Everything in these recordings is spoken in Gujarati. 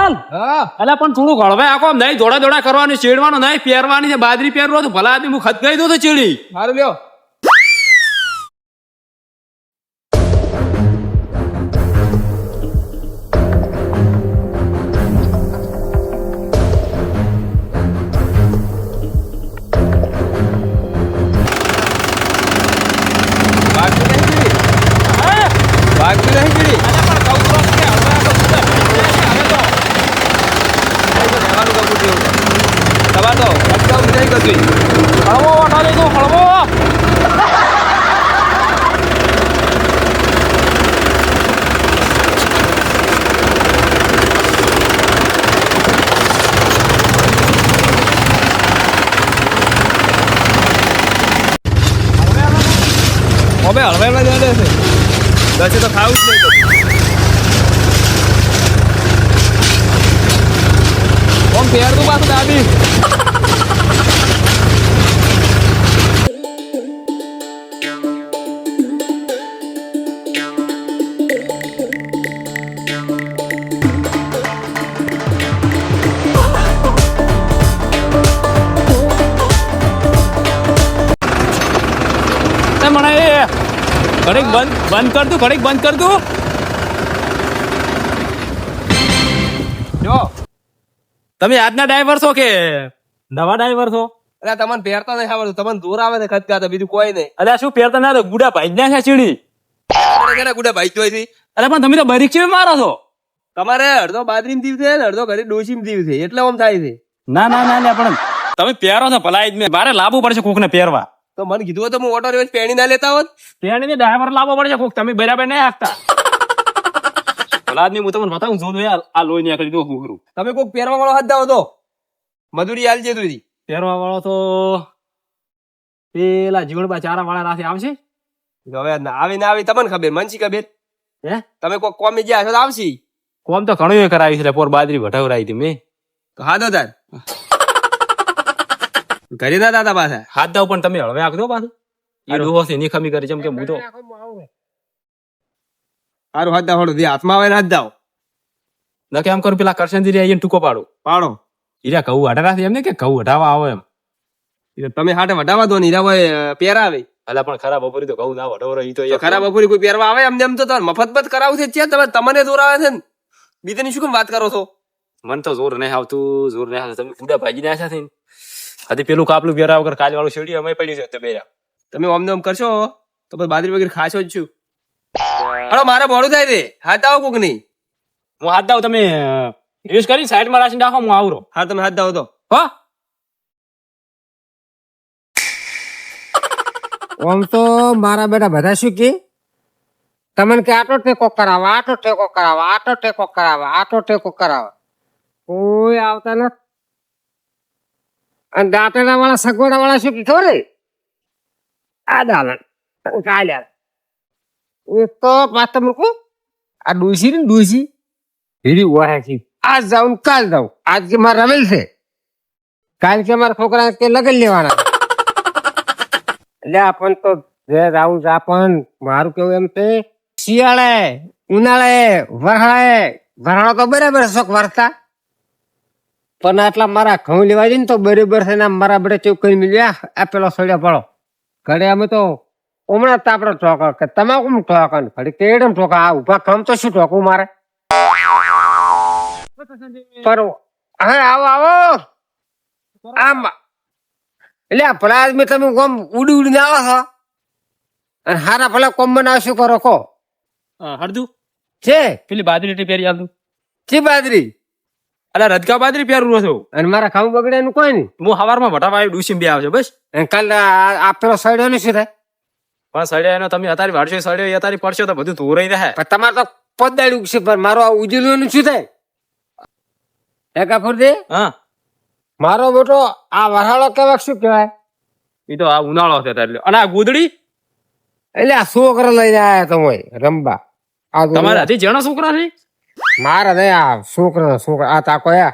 ગોપાલ હા અલ્યા પણ થોડું હળવે આખો નહીં દોડા દોડા કરવાની ચેડવાનું નહીં પહેરવાની છે બાજરી પહેરવો તો ભલા આદમી હું ખત ગઈ દઉં તો ચેડી સારું લ્યો વાગતું નહીં કીડી તમારે તો અટકાવું નહીં કશું હળવો વટા લીધો હળવો હવે હળવેલા જડે છે દસે તો ખાવું જ નહીં કોમ ફેરતું પાછું દાબી મને ઘડીક બંધ કર તું ઘડીક બંધ કર તું જો તમે આજના ડ્રાઈવર છો કે નવા ડ્રાઈવર છો અરે તમને પહેરતા નહીં આવડતું તમને દૂર આવે ને ખતકાતા બીજું કોઈ નહીં અલ્યા શું પહેરતા ના તો ગુડા ભાઈ ના છે ચીડી કેના ગુડા ભાઈ જોઈ થી અરે પણ તમે તો બરીક છે મારો છો તમારે અડધો બાજરી દીવ છે ને અડધો ઘરે ડોસી દીવ છે એટલે આમ થાય છે ના ના ના ના પણ તમે પહેરો છો ભલા જ મારે લાવવું પડશે કોક ને પહેરવા તો મને કીધું હોય તો હું ઓટો રિવેજ પેણી ના લેતા હોત તેણીને ડ્રાઈવર લાવવો પડશે કોક તમે બરાબર નહીં હાંકતા ભલા આદમી હું તમને બતાવું જોઉં આ લોહી નીકળી દો હું કરું તમે કોઈક પહેરવા વાળો હાથ દાવ તો મજૂરી આલજે તું પહેરવા વાળો તો પેલા જીવણબા ચારા વાળા રાતે આવશે હવે આવી ના આવી તમને ખબર મનસી ખબર હે તમે કોઈક કોમી ગયા છો તો આવશી કોમ તો ઘણું કરાવી છે પોર બાજરી વઢાવરાઈ હતી મેં તો હા દો તાર ઘરે ના દાદા પાછા હાથ દાવ પણ તમે હળવે આખ દો પાછું એ ડોહો છે એની ખમી કરી જેમ કે હું તો સારું હાથ દાવ હાથમાં આવે ને હાથ દાવ નકે એમ કરું પેલા કરશનજી આવીને ટૂંકો પાડું પાડો હીરા કહું હટારા એમ ને કે કહું હટાવા આવો એમ તમે હાટે વટાવા દો ને હીરાભાઈ પહેરાવે અલા પણ ખરાબ બપોરી તો કહું ના વઢાવરો ઈ તો ખરાબ બપોરી કોઈ પહેરવા આવે એમ તો મફત બત કરાવું છે ત્યાં તમે તમને જોર આવે છે ને બીજાની શું કેમ વાત કરો છો મને તો જોર નહીં આવતું જોર નહીં આવતું તમે પૂડા ભાજી નાખ્યા છે હજી પેલું કાપલું પહેરા વગર કાલ વાળું શેડી અમે પડી છે બે તમે ઓમ નોમ કરશો તો પછી બાજરી વગેરે ખાશો જ છું હલો મારે મોડું થાય છે હાથ આવો કોક નહીં હું હાથ દાવ તમે યુઝ કરી સાઈડમાં રાખીને રાખો હું આવરો હા તમે હાથ દાવો તો હા આમ તો મારા બેટા બધા શું કે તમને કે આટો ટેકો કરાવો આટો ટેકો કરાવો આટો ટેકો કરાવો આટો ટેકો કરાવો કોઈ આવતા નથી અને દાંતેડા વાળા સગવડા વાળા શું કીધું રે આ દાલન ચાલ્યા એક તો પાછ તમે કહું આ ડોસી ને ડોસી હીરી વાહે છે આજ જાઉં ને કાલ જાઉં આજ કે મારે રમેલ છે કાલ કે મારા છોકરા કે લગન લેવાના એટલે આપણ તો જે રાઉન્ડ આપણ મારું કેવું એમ છે શિયાળે ઉનાળે વરાળો તો બરાબર શોખ વરતા પણ આટલા મારા ઘઉં લેવા જઈને તો બરાબર છે ને મારા બધા ચેવું કરી મળ્યા આ પેલો સળિયા પડો ઘરે અમે તો હમણાં તો આપડે ઠોકર કે તમાકુ ઠોકર ઘડી કેડમ ઠોકા આ ઉભા ખમ તો શું ઠોકવું મારે પર હા આવો આવો આમ એટલે આ ભલા આદમી તમે કોમ ઉડી ઉડીને આવો છો અને હારા ભલા કોમ બનાવ શું કરો કો હરદુ છે પેલી બાજરી પહેરી આવતું છે બાજરી અલા રજકા બાજરી પહેરું છું અને મારા ખાવું બગડે એનું કોઈ નહીં હું હવારમાં વટાવા આવી ડૂસી બે આવશે બસ અને કાલ આ પેલો સડ્યો ને શું થાય પણ સડ્યા એનો તમે અત્યારે વાળશો સડ્યો એ અત્યારે પડશો તો બધું ધોરાઈ રહે પણ તમારે તો પદાડ્યું છે પણ મારો આ ઉજળું શું થાય હે કાપુર દે હા મારો બેટો આ વરાળો કેવાક શું કહેવાય એ તો આ ઉનાળો છે એટલે અને આ ગોદડી એટલે આ છોકરા લઈને આયા તમે રમવા આ તમારે હજી જણા છોકરા છે મારા નહીં આ છોકરા આ તાકો હોય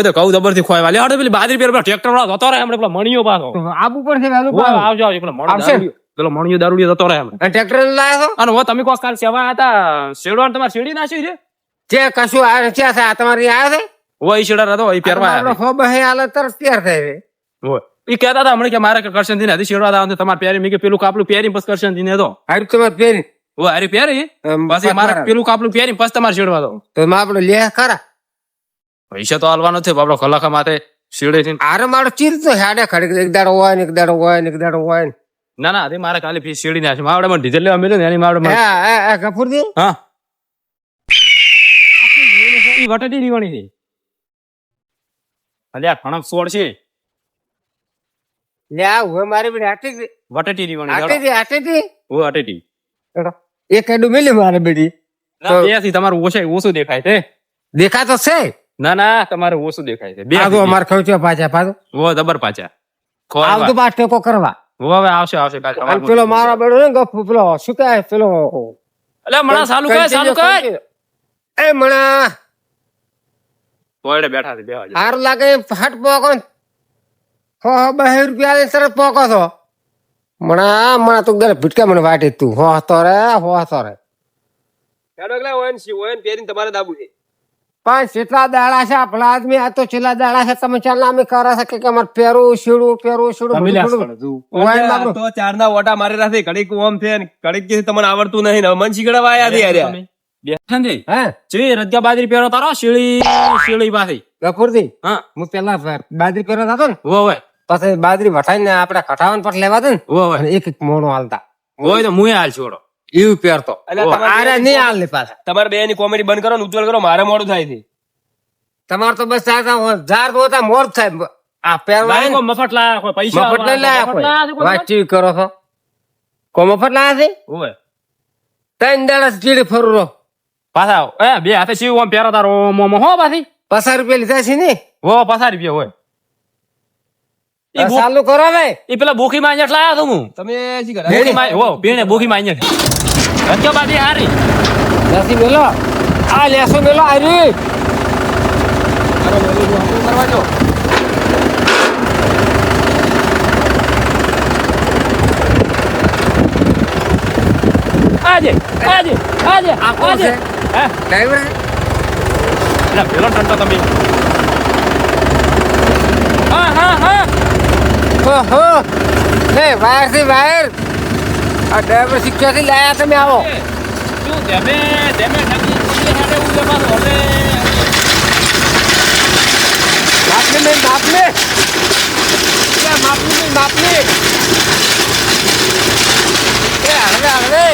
તો કહું જબરથી ખોયવા લે પેલી બાજરી પેલા ટ્રેક્ટર વાળો જતો રહે હમણાં પેલા મણીઓ પાછો આબુ પર છે વહેલું આવજો આવજો પેલો મણીઓ દારૂડિયો જતો રહે હમણાં ટ્રેક્ટર લાયા છો અને તમે કોસ કાલ સેવા હતા શેડવાનું તમારે શેડી નાખ્યું છે જે કશું આ છે આ તમારી આ છે હોય શેડા હતો એ પહેરવા આપણો આવ્યા હો બહે હાલે તરત તૈયાર થાય છે. હોય એ કહેતા હતા હમણાં કે મારે કે કરશન થી નથી શેડવા દાવ તમારે પહેરી મેં કે પેલું કાપલું પહેરી પછી કરશન થી તો હારું તમારે પહેરી હોય હારી પહેરી પછી મારે પેલું કાપલું પહેરી પછી તમારે શેડવા દો તો આપડે લે ખરા પૈસા તો હાલવાનો છે આપડો કલાકા માથે શેડે થી આરે મારો ચીર તો હેડે ખડી એક દાડો હોય ને એક દાડો હોય ને એક દાડો હોય ને. ના ના તે મારે કાલે ફી શેડી નાખી માવડે મને ડીઝલ લેવા મળ્યો ને એની માવડે હે ગફુરજી હા ઈ વટેટી રીવાણી છે અલ્યા ખણક સોળ છે લે આ હવે મારી બેડી આટી ગઈ. વટેટી રીવાણી આટી ઓ અટેટી એક એડું મિલી મારે બેડી ના બેસી તમારું ઓછું દેખાય છે દેખાતો છે ના ના તમારે ઓછું દેખાય છે બે આગો અમારે ખવચ્યો પાછા પાછો ઓ જબર પાછા આવતો પાછ ટેકો કરવા હવે આવશે કાલ અને પેલો મારા બેડો ને ગફુ પેલો શું કહેવાય પેલો અલ્યા મણા ચાલુ કર એ મણા તોયડે બેઠા છે બેવા હાર લાગે ફટ પોકો હો 2 રૂપિયા લઈને તરત પોકો છો મણા તું દર ભીટકા મને વાટે તું હો તો રે તમારે દાબુ છે પણ કેટલા દાડા છે આપણા આદમી આ તો છેલ્લા દાડા છે તમે ચાલ નામે કરે છે કે અમારે પેરું શીડું તો ચારના ઓટા મારેલા છે ઘડીક ઓમ છે ને ઘડીક કે તમને આવડતું નહીં ને મન શીખડાવા આયા છે યાર બેઠા ને હે જે રજ્જા બાજરી પહેરો તારો શીળી પાસે ગફુરજી હા હું પેલા બાજરી પહેરો થતો ને હોય પછી બાજરી વટાઈને આપણે કઠાવન પર લેવા દે ને હોય અને એક મોણો હાલતા હોય તો મુએ હાલ છોડો એવું પહેરતો અલ્યા આરે નહીં હાલ ને પાછા તમારે બે ની કોમેડી બંધ કરો ને ઉજ્જવલ કરો મારે મોડું થાય છે તમારે તો બસ જાર હોતા મોર થાય આ પહેરવા લાય કો મફત લાયા કોઈ પૈસા મફત લઈ લાયા કોઈ વાત ચીવ કરો છો કો મફત લાયા છે હોય 3 દાડા ચીડી ફરું રહો પાછા બે હાથે શીવ આમ પહેરો તારો મોમો હો પાછી 50 રૂપિયા લીધા છે ને હો 50 રૂપિયા હોય ચાલુ કરો ને એ પેલા બોખી માં અહીંયા લાયા હું તમે શી કરે બોખી માં હો પીણે બોખી માં અહીંયા રજ્જા બાજરી હારી નથી મેલો આ લેસો મેલો આરી કરવા જો આજે આ કોણ છે હે ડ્રાઈવર એટલે પેલો ટંટો તમે હા ઓહો એ વાયર થી વાયર આ ડ્રાઈવર શિક્ષા થી લાયા તમે આવો શું તમે નક્કી હાડે ઉજવાનો હવે બાપને એ હળવે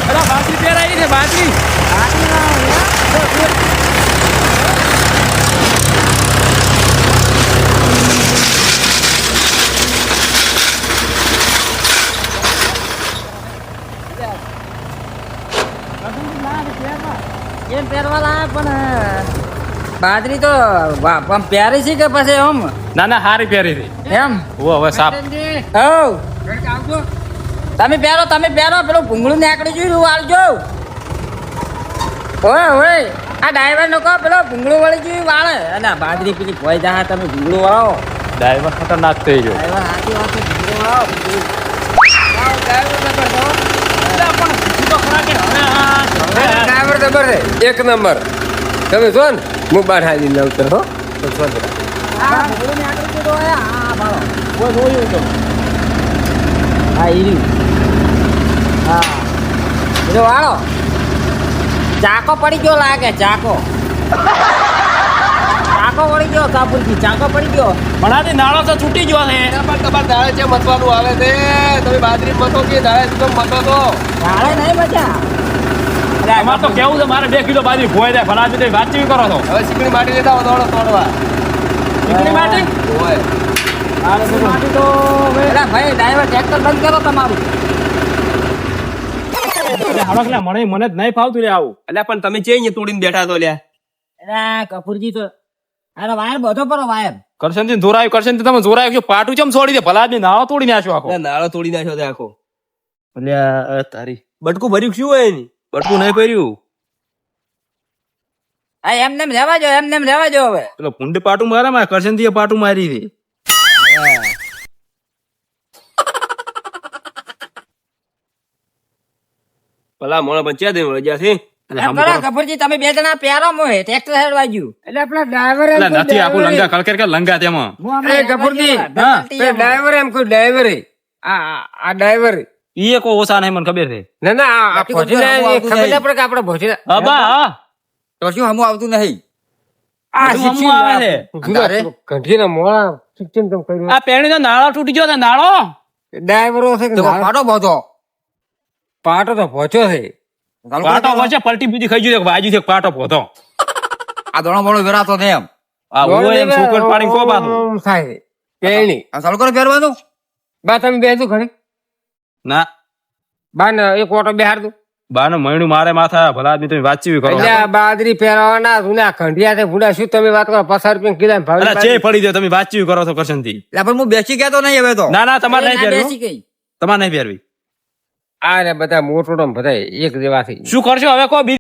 અલા બાજરી પહેરાઈ છે બાજરી એમ પહેરવા લાયા પણ બાજરી તો આમ પહેરી છે કે પછી એમ ના ના હારી પહેરી હતી એમ ઓ હવે સાપ હવ તમે પહેરો પેલું ભૂંગળું નીકળી જોયું વાળજો હોય આ ડ્રાઈવર નો કહો પેલો ભૂંગળું વળી જોયું વાળે અને આ બાજરી પેલી ભોય જા તમે ભૂંગળું વાળો ડ્રાઈવર ખતરનાક થઈ ગયો ડ્રાઈવર હાથી વાત ભૂંગળું વાળો ડ્રાઈવર નંબર દો ડ્રાઈવર જબર છે 1 નંબર તમે જો ને હું બાર હાલી લઉં તો હો તો શોધ હા ભૂંગળું નીકળી ગયું હા ભાળો જોયું તો હા ઈ હા જો વાળો ચાકો પડી ગયો લાગે ચાકો વળી ગયો કાપુરથી ચાકો પડી ગયો પણ આથી નાળો તો છૂટી ગયો છે તમારે દાળે છે મતવાનું આવે છે તમે બાજરી મતો કે દાળે શું મતો તો ગાળે નહીં બચા અમારે તો કેવું છે મારે 2 કિલો બાજરી ભોય દે ભલા બી વાત ચીવી કરો છો હવે શીકણી માટી લેતા આવો દોડો તોડવા ચીકણી માટી ઓય માટી તો એલા ભાઈ ડ્રાઈવર ટ્રેક્ટર બંધ કરો તમારું એટલે હડકલા મને જ નહીં ફાવતું લે આવું અલ્યા પણ તમે ચે અહીંયા તોડીને બેઠા તો લ્યા એલા કપૂરજી તો અરે વાયર બધો પરો વાયર કરશન થી જોરાયું તમે જોરાયું કે પાટું ચમ છોડી દે ભલા આદમી નાળો તોડી નાખ્યો આખો નાળો તોડી નાખ્યો છે આખો અલ્યા તારી બટકું ભર્યું શું હોય એની? બટકું નહીં પહેર્યું. હા એમને એમ રહેવા દો, એમને એમ રહેવા દો હવે. પેલો ભૂંડ પાટું મારે માં કરશન થી પાટું મારી હતી. ભલા મોણા પંચાયત એ રજા છે. એમ કરો ગફુરજી, તમે બે જણા પ્યારો મોહે ટ્રેક્ટર સાઈડ વાગ્યું. એટલે આપણા ડ્રાઈવર એમ એટલે કોઈ નથી આખું ડ્રાઈવરે- લંગા કલકેર કે લંગા તેમાં. એ ગફુરજી, તે ડ્રાઈવર એમ કોઈ ડ્રાઈવરે આ ડ્રાઈવર ઈ કોઈ ઓછા નહીં મને ખબર છે. ના ના આ બાકી ભોજના બધું ખબર ના પડે કે આપણે ભોજના હા બા હા તો શું હમું આવતું નહીં? આ બધું શીખ્યું હમું આવે જુદા ઘંટીના મોળા શિક્ષણ તમે કર્યું આ પેણી નાળો તૂટી ગયો છે નાળો. ડ્રાઈવરો છે કે તો પાડો બધો પાટો તો પહોંચ્યો છે પાટો વચ્ચે પલટી બીજી ખાઈ ગયું છે, બાજુ થી પાટો પોતો. આ દોણો બોણો વેરાતો ને એમ. આ ઓય એમ સુકર પાણી કો બાતું. આમ થાય છે. પેણી આ ચાલુ કરો પહેરવાનું. બા તમે બેસું ઘણી ના બા ને એક ઓટો બેહાર દો બાનું મહિનું મારે માથા ભલા આદમી તમે વાંચી કરો. એટલે આ બાદરી પહેરવાના જૂના ખંડિયા છે ભૂડા શું તમે વાત કરો 50 રૂપિયા કિલો ભાવ અરે ચે પડી દે તમે વાંચી કરો છો કરશન થી. એટલે પણ હું બેસી ગયા તો નહીં હવે તો. ના ના તમારે નહીં ના પહેરવું, બેસી ગઈ. તમારે નહીં પહેરવી. આ ને બધા મોટો બધા એક જેવા થઈ શું કરશો હવે કો